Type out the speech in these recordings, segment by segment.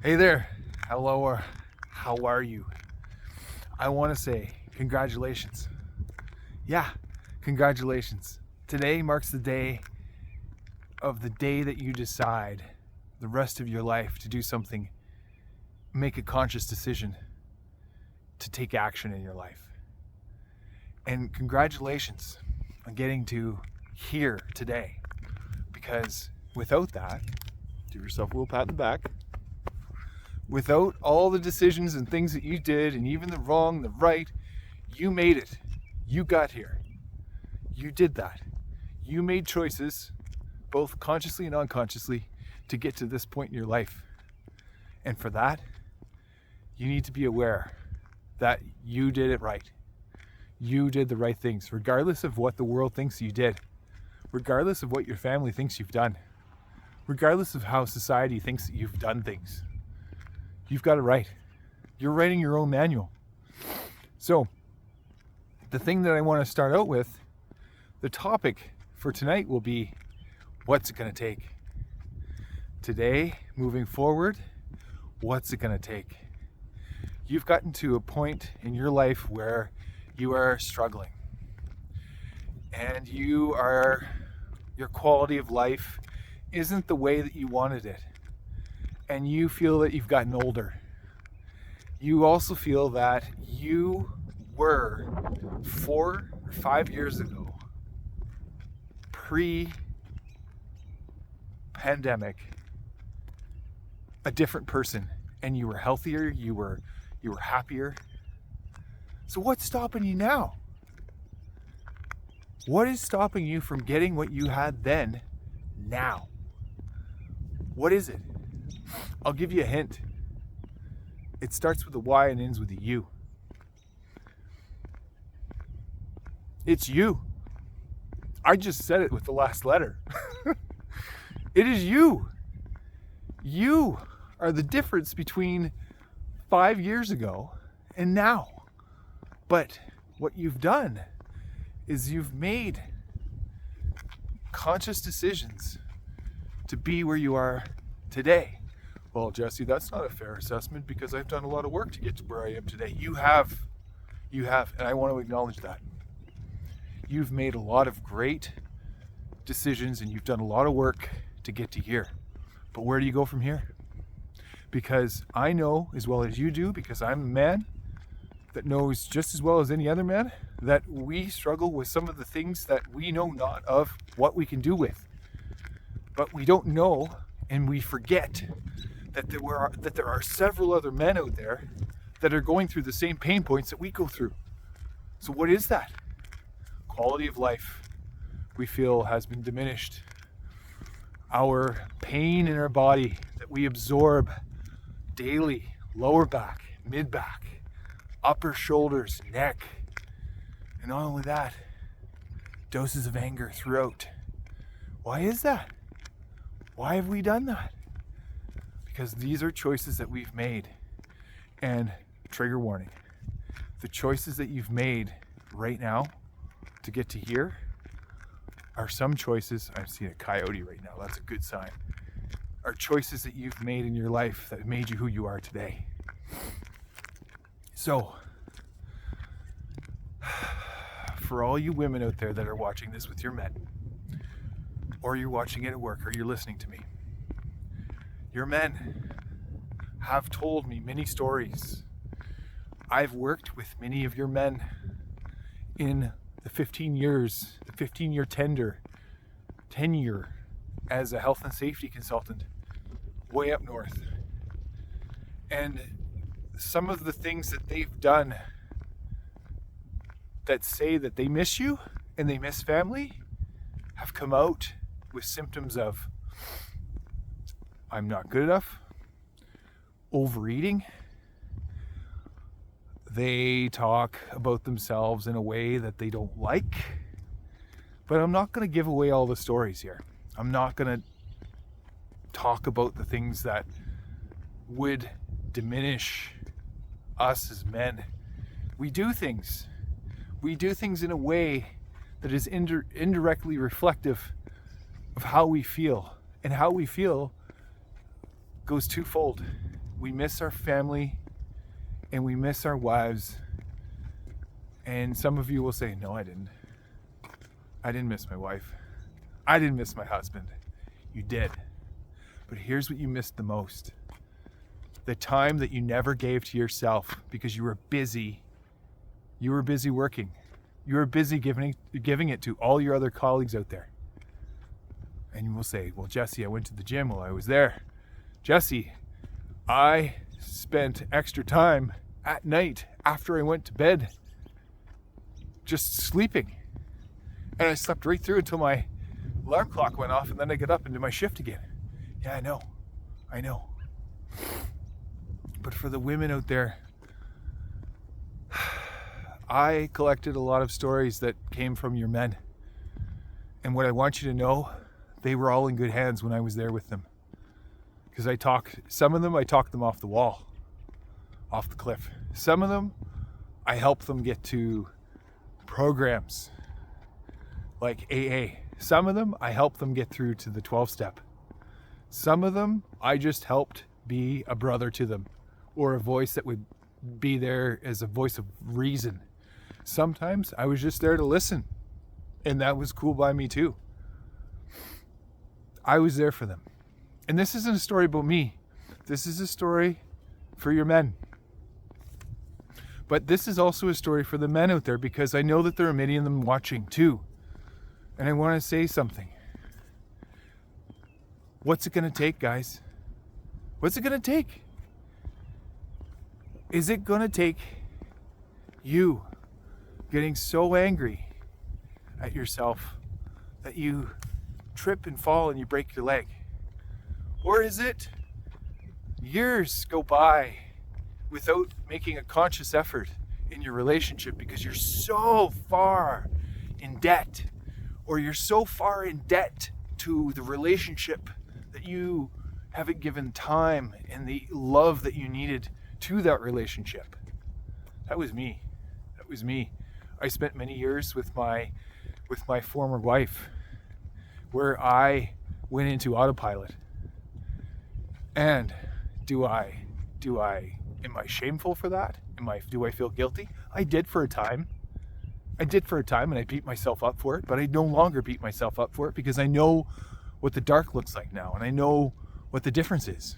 Hey there, hello, how are you? I want to say congratulations. Yeah, congratulations. Today marks the day that you decide the rest of your life to do something, make a conscious decision to take action in your life. And congratulations on getting to here today, because without that, give yourself a little pat in the back. Without all the decisions and things that you did, and even the wrong, the right, you made it. You got here. You did that. You made choices, both consciously and unconsciously, to get to this point in your life. And for that, you need to be aware that you did it right. You did the right things, regardless of what the world thinks you did, regardless of what your family thinks you've done, regardless of how society thinks that you've done things. You've got it right. You're writing your own manual. So, the thing that I want to start out with, the topic for tonight will be, what's it going to take? Today, moving forward, what's it going to take? You've gotten to a point in your life where you are struggling. And your quality of life isn't the way that you wanted it. And you feel that you've gotten older. You also feel that you were 4 or 5 years ago, pre-pandemic, a different person, and you were healthier, you were happier. So what's stopping you now? What is stopping you from getting what you had then, now? What is it? I'll give you a hint. It starts with a Y and ends with a U. It's you. I just said it with the last letter. It is you. You are the difference between 5 years ago and now. But what you've done is you've made conscious decisions to be where you are today. Well, Jesse, that's not a fair assessment because I've done a lot of work to get to where I am today. You have, and I want to acknowledge that. You've made a lot of great decisions and you've done a lot of work to get to here. But where do you go from here? Because I know as well as you do, because I'm a man that knows just as well as any other man, that we struggle with some of the things that we know not of what we can do with. But we don't know, and we forget that there are several other men out there that are going through the same pain points that we go through. So what is that? Quality of life, we feel, has been diminished. Our pain in our body that we absorb daily, lower back, mid back, upper shoulders, neck, and not only that, doses of anger throughout. Why is that? Why have we done that? Because these are choices that we've made. And trigger warning, the choices that you've made right now to get to here are some choices. I'm seeing a coyote right now, that's a good sign. Are choices that you've made in your life that made you who you are today. So, for all you women out there that are watching this with your men, or you're watching it at work, or you're listening to me, your men have told me many stories. I've worked with many of your men in the 15-year tenure as a health and safety consultant way up north. And some of the things that they've done that say that they miss you and they miss family have come out with symptoms of, I'm not good enough, overeating. They talk about themselves in a way that they don't like. But I'm not going to give away all the stories here. I'm not going to talk about the things that would diminish us as men. We do things in a way that is indirectly reflective of how we feel. And how we feel goes twofold. we miss our family and we miss our wives. And some of you will say, no, I didn't. I didn't miss my wife. I didn't miss my husband. You did. But here's what you missed the most. The time that you never gave to yourself because you were busy. You were busy working. You were busy giving it to all your other colleagues out there. And you will say, well, Jesse, I went to the gym while I was there. Jesse, I spent extra time at night after I went to bed just sleeping. And I slept right through until my alarm clock went off, and then I got up and did my shift again. Yeah, I know. But for the women out there, I collected a lot of stories that came from your men. And what I want you to know, they were all in good hands when I was there with them. Because some of them I talked them off the wall, off the cliff. Some of them, I helped them get to programs like AA. Some of them, I helped them get through to the 12-step. Some of them, I just helped be a brother to them, or a voice that would be there as a voice of reason. Sometimes I was just there to listen, and that was cool by me too. I was there for them. And this isn't a story about me. This is a story for your men. But this is also a story for the men out there, because I know that there are many of them watching too. And I want to say something. What's it going to take, guys? What's it going to take? Is it going to take you getting so angry at yourself that you trip and fall and you break your leg? Or is it years go by without making a conscious effort in your relationship because you're so far in debt, or you're so far in debt to the relationship that you haven't given time and the love that you needed to that relationship? That was me. I spent many years with my former wife where I went into autopilot. And am I shameful for that? Do I feel guilty? I did for a time, and I beat myself up for it, but I no longer beat myself up for it because I know what the dark looks like now, and I know what the difference is.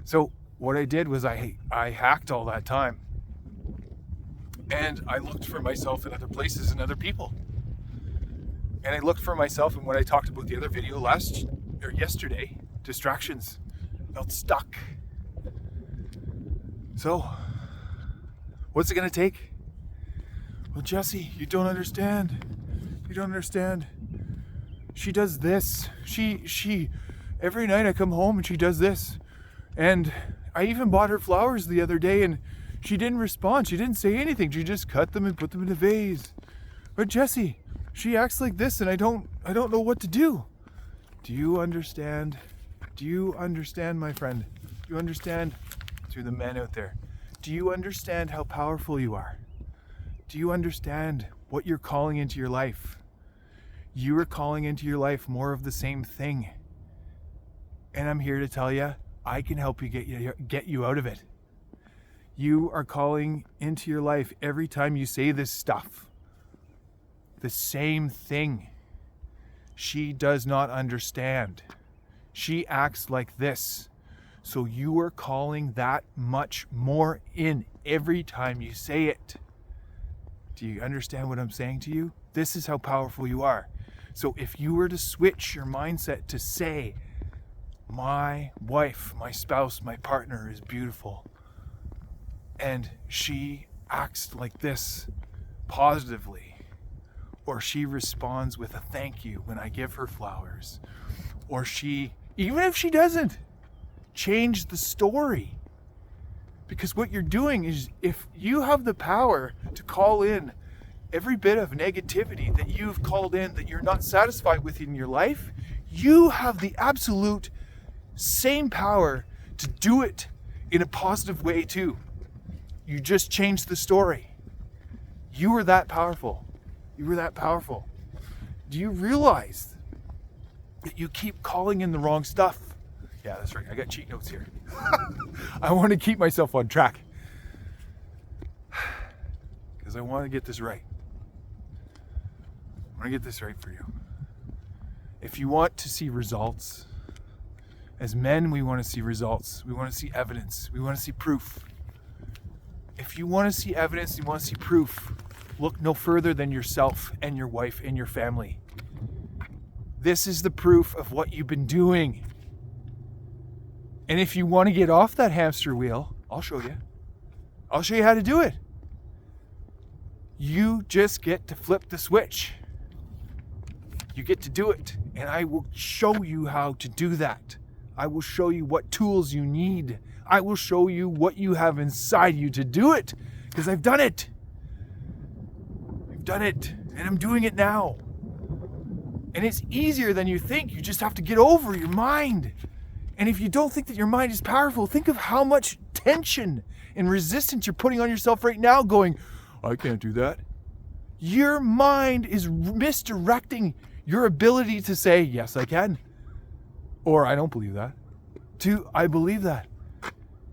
So what I did was I hacked all that time, and I looked for myself in other places and other people. And I looked for myself in what I talked about the other video yesterday, distractions. I felt stuck. So, what's it gonna take? Well, Jesse, you don't understand. She does this. She every night I come home and she does this. And I even bought her flowers the other day and she didn't respond. She didn't say anything. She just cut them and put them in a vase. But Jesse, she acts like this and I don't know what to do. Do you understand? Do you understand, my friend? Do you understand? To the men out there, do you understand how powerful you are? Do you understand what you're calling into your life? You are calling into your life more of the same thing. And I'm here to tell you, I can help you get you out of it. You are calling into your life every time you say this stuff. The same thing. She does not understand. She acts like this. So you are calling that much more in every time you say it. Do you understand what I'm saying to you? This is how powerful you are. So if you were to switch your mindset to say, my wife, my spouse, my partner is beautiful, and she acts like this positively, or she responds with a thank you when I give her flowers, or even if she doesn't, change the story. Because what you're doing is, if you have the power to call in every bit of negativity that you've called in that you're not satisfied with in your life, you have the absolute same power to do it in a positive way too. You just changed the story. You were that powerful. Do you realize that you keep calling in the wrong stuff? Yeah, that's right. I got cheat notes here. I want to keep myself on track because I want to get this right. I want to get this right for you. If you want to see results, as men, we want to see results. We want to see evidence. We want to see proof. If you want to see evidence, you want to see proof, look no further than yourself and your wife and your family. This is the proof of what you've been doing. And if you want to get off that hamster wheel, I'll show you. I'll show you how to do it. You just get to flip the switch. You get to do it. And I will show you how to do that. I will show you what tools you need. I will show you what you have inside you to do it. Because I've done it. I've done it. And I'm doing it now. And it's easier than you think. You just have to get over your mind. And if you don't think that your mind is powerful, think of how much tension and resistance you're putting on yourself right now going, I can't do that. Your mind is misdirecting your ability to say, yes, I can. Or I don't believe that. To, I believe that.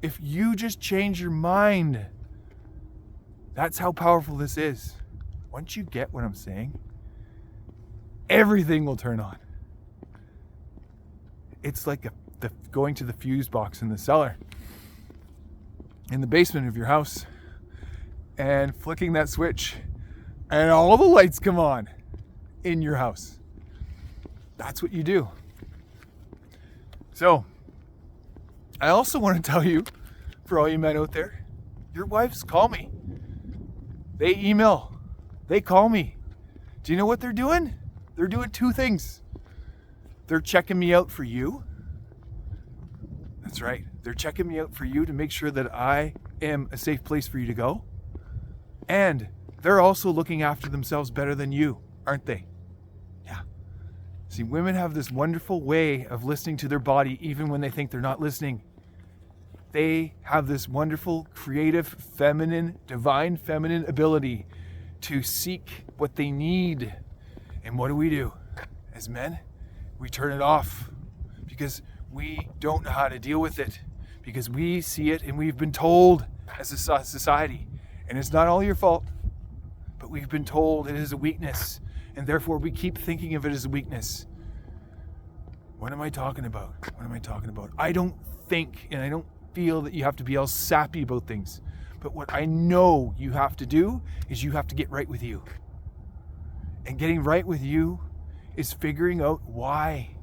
If you just change your mind, that's how powerful this is. Once you get what I'm saying, everything will turn on. It's like going to the fuse box in the cellar, in the basement of your house, and flicking that switch, and all the lights come on in your house. That's what you do. So, I also want to tell you, for all you men out there, your wives call me. They email. They call me. Do you know what they're doing? They're doing two things. They're checking me out for you. That's right. They're checking me out for you to make sure that I am a safe place for you to go. And they're also looking after themselves better than you, aren't they? Yeah. See, women have this wonderful way of listening to their body even when they think they're not listening. They have this wonderful, creative, feminine, divine feminine ability to seek what they need. And what do? As men, we turn it off because we don't know how to deal with it, because we see it and we've been told as a society, and it's not all your fault, but we've been told it is a weakness, and therefore we keep thinking of it as a weakness. What am I talking about? What am I talking about? I don't think and I don't feel that you have to be all sappy about things, but what I know you have to do is you have to get right with you. And getting right with you is figuring out why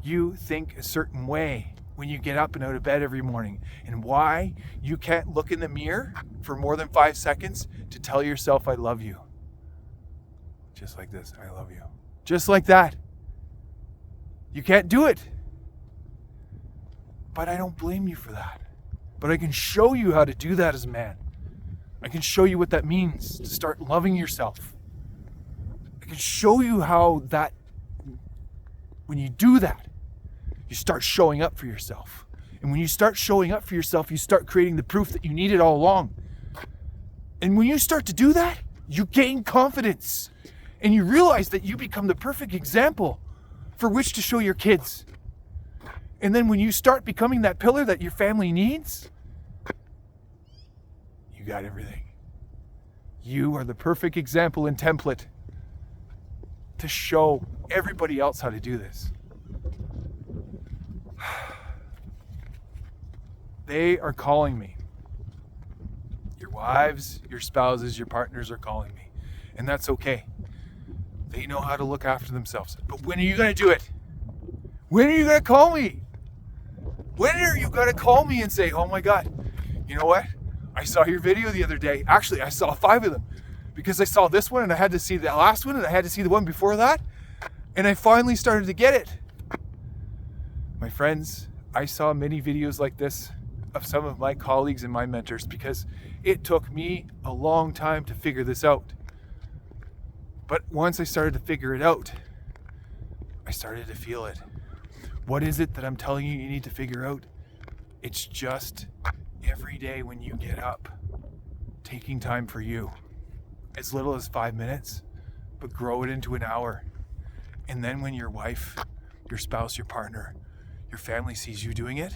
you think a certain way when you get up and out of bed every morning, and why you can't look in the mirror for more than 5 seconds to tell yourself, I love you. Just like this, I love you. Just like that. You can't do it. But I don't blame you for that. But I can show you how to do that as a man. I can show you what that means to start loving yourself. I can show you how that, when you do that, you start showing up for yourself. And when you start showing up for yourself, you start creating the proof that you needed all along. And when you start to do that, you gain confidence. And you realize that you become the perfect example for which to show your kids. And then when you start becoming that pillar that your family needs, you got everything. You are the perfect example and template to show everybody else how to do this. They are calling me. Your wives, your spouses, your partners are calling me. And that's okay. They know how to look after themselves. But when are you going to do it? When are you going to call me? When are you going to call me and say, oh my God, you know what? I saw your video the other day. Actually, I saw 5 of them because I saw this one and I had to see the last one and I had to see the one before that. And I finally started to get it. My friends, I saw many videos like this of some of my colleagues and my mentors because it took me a long time to figure this out. But once I started to figure it out, I started to feel it. What is it that I'm telling you need to figure out? It's just every day when you get up, taking time for you. As little as 5 minutes, but grow it into an hour. And then when your wife, your spouse, your partner, your family sees you doing it,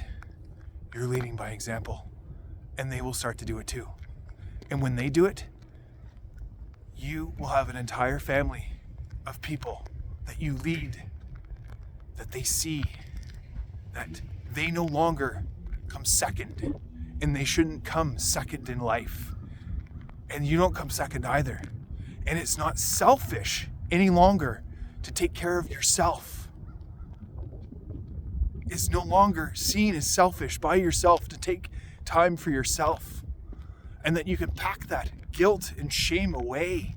you're leading by example, and they will start to do it too. And when they do it, you will have an entire family of people that you lead, that they see, that they no longer come second, and they shouldn't come second in life. And you don't come second either. And it's not selfish any longer to take care of yourself. It's no longer seen as selfish by yourself to take time for yourself. And that you can pack that guilt and shame away.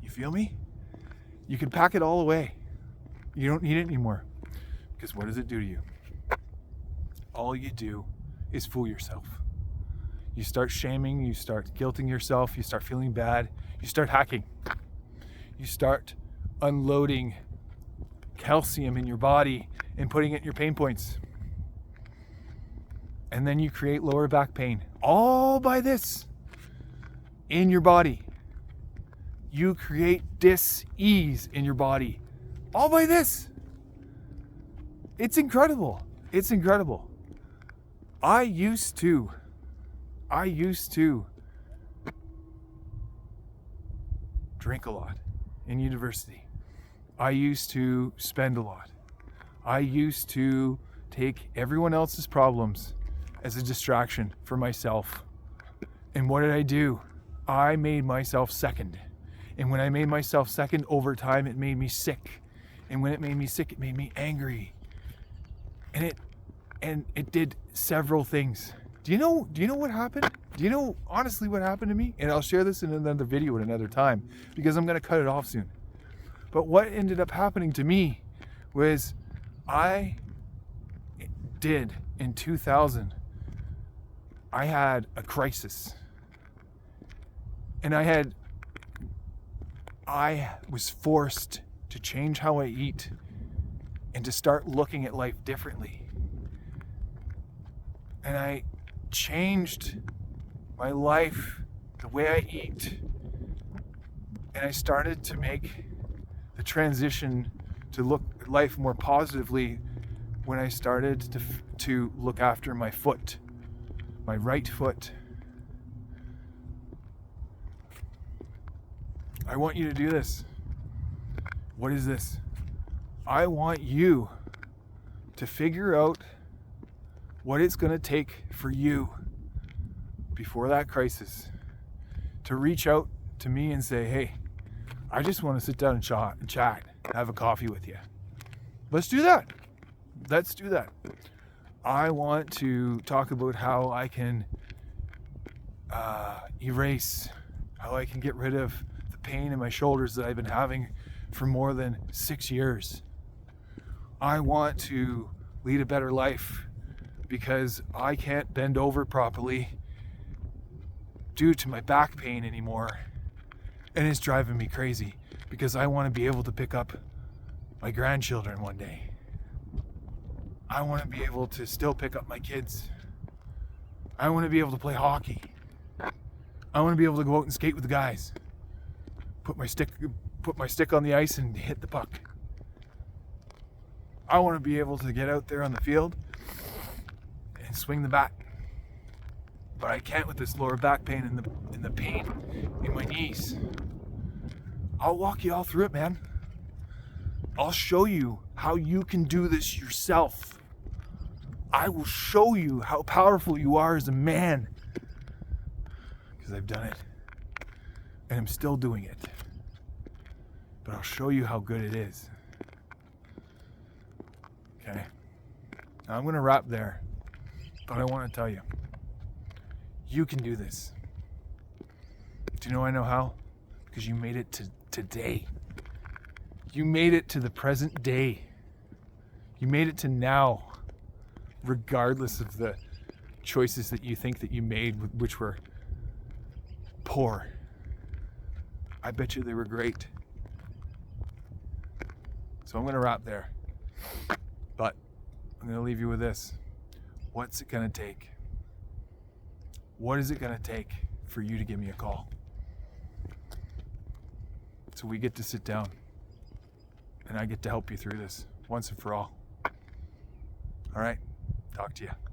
You feel me? You can pack it all away. You don't need it anymore. Because what does it do to you? All you do is fool yourself. You start shaming, you start guilting yourself, you start feeling bad, you start hacking. You start unloading calcium in your body and putting it in your pain points. And then you create lower back pain. All by this in your body. You create dis-ease in your body. All by this. It's incredible. It's incredible. I used to drink a lot in university. I used to spend a lot. I used to take everyone else's problems as a distraction for myself. And what did I do? I made myself second. And when I made myself second over time, it made me sick. And when it made me sick, it made me angry. And it did several things. Do you know what happened? Do you know honestly what happened to me? And I'll share this in another video at another time because I'm going to cut it off soon. But what ended up happening to me was I did in 2000, I had a crisis. And I was forced to change how I eat and to start looking at life differently. And I changed my life, the way I eat, and I started to make the transition to look at life more positively when I started to look after my foot, my right foot. I want you to do this. What is this? I want you to figure out what it's going to take for you before that crisis to reach out to me and say, hey, I just want to sit down and chat, have a coffee with you. Let's do that. Let's do that. I want to talk about how I can erase, how I can get rid of the pain in my shoulders that I've been having for more than 6 years. I want to lead a better life because I can't bend over properly due to my back pain anymore. And it's driving me crazy because I want to be able to pick up my grandchildren one day. I want to be able to still pick up my kids. I want to be able to play hockey. I want to be able to go out and skate with the guys. Put my stick on the ice and hit the puck. I want to be able to get out there on the field and swing the bat. But I can't with this lower back pain and the pain in my knees. I'll walk you all through it, man. I'll show you how you can do this yourself. I will show you how powerful you are as a man. Because I've done it. And I'm still doing it. But I'll show you how good it is. Okay? Now I'm going to wrap there. But I want to tell you. You can do this. Do you know I know how? Because you made it to today. You made it to the present day. You made it to now. Regardless of the choices that you think that you made, which were poor. I bet you they were great. So I'm going to wrap there. But I'm going to leave you with this. What's it going to take? What is it going to take for you to give me a call? So we get to sit down and I get to help you through this once and for all. All right, talk to you.